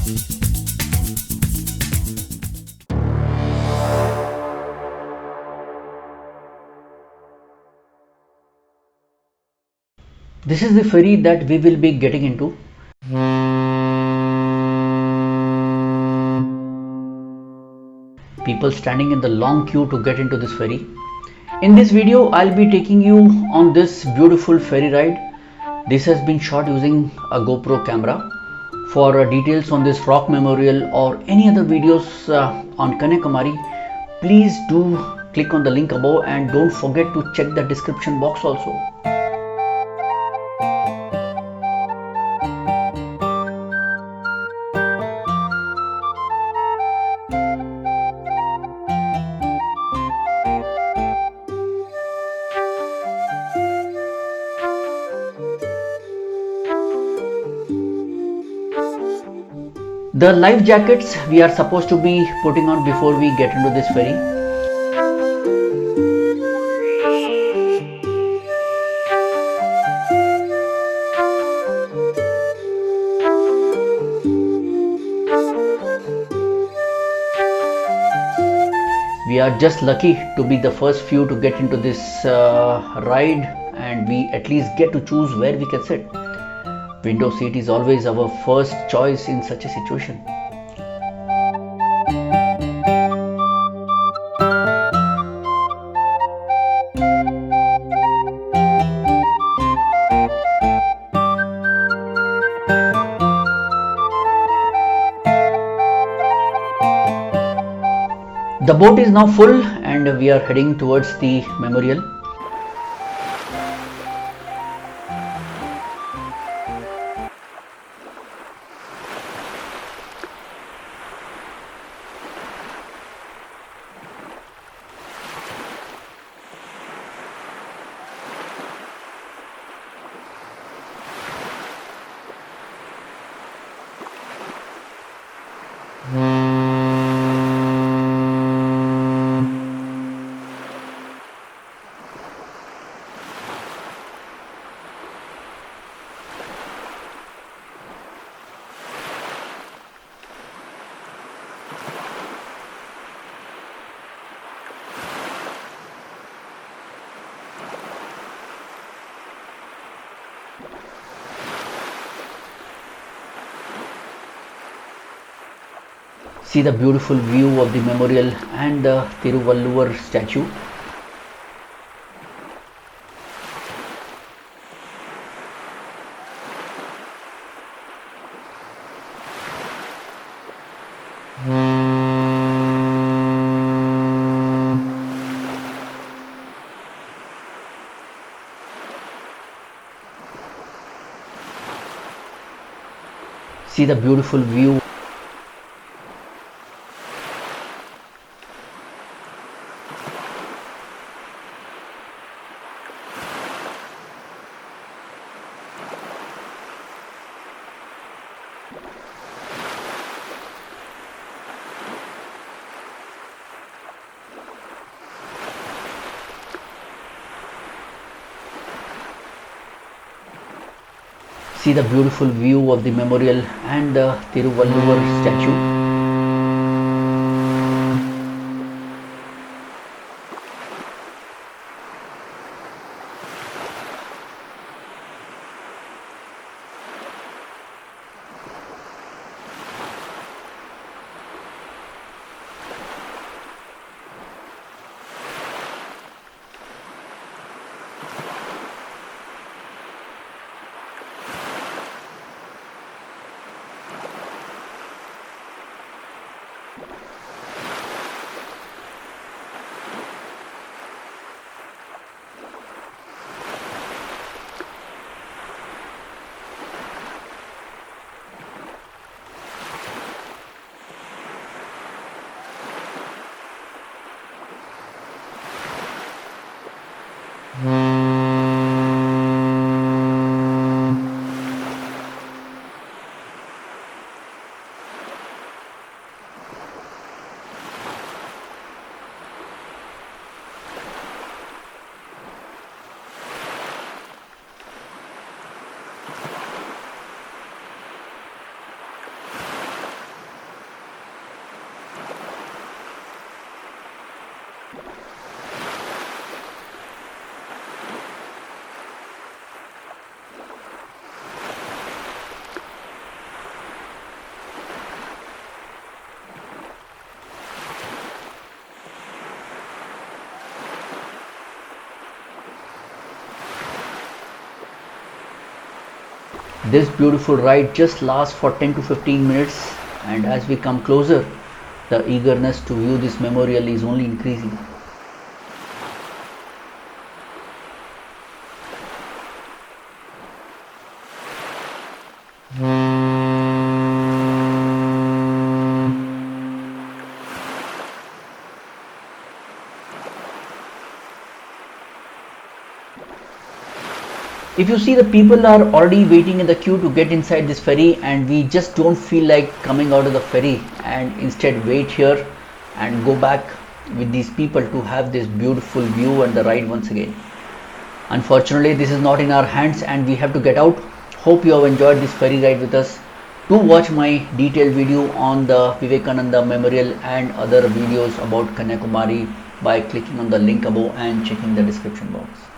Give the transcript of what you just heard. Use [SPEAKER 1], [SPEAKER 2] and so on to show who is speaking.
[SPEAKER 1] This is the ferry that we will be getting into. People standing in the long queue to get into this ferry. In this video, I'll be taking you on this beautiful ferry ride. This has been shot using a GoPro camera. For details on this rock memorial or any other videos on Kanyakumari, please do click on the link above and don't forget to check the description box also. The life jackets we are supposed to be putting on before we get into this ferry. We are just lucky to be the first few to get into this ride, and we at least get to choose where we can sit. Window seat is always our first choice in such a situation. The boat is now full and we are heading towards the memorial. See the beautiful view of the memorial and the Tiruvalluvar statue. See the beautiful view. See the beautiful view of the memorial and the Tiruvalluvar statue. This beautiful ride just lasts for 10 to 15 minutes, and as we come closer, the eagerness to view this memorial is only increasing. If you see, the people are already waiting in the queue to get inside this ferry, and we just don't feel like coming out of the ferry and instead wait here and go back with these people to have this beautiful view and the ride once again. Unfortunately, this is not in our hands and we have to get out. Hope you have enjoyed this ferry ride with us. Do watch my detailed video on the Vivekananda Memorial and other videos about Kanyakumari by clicking on the link above and checking the description box.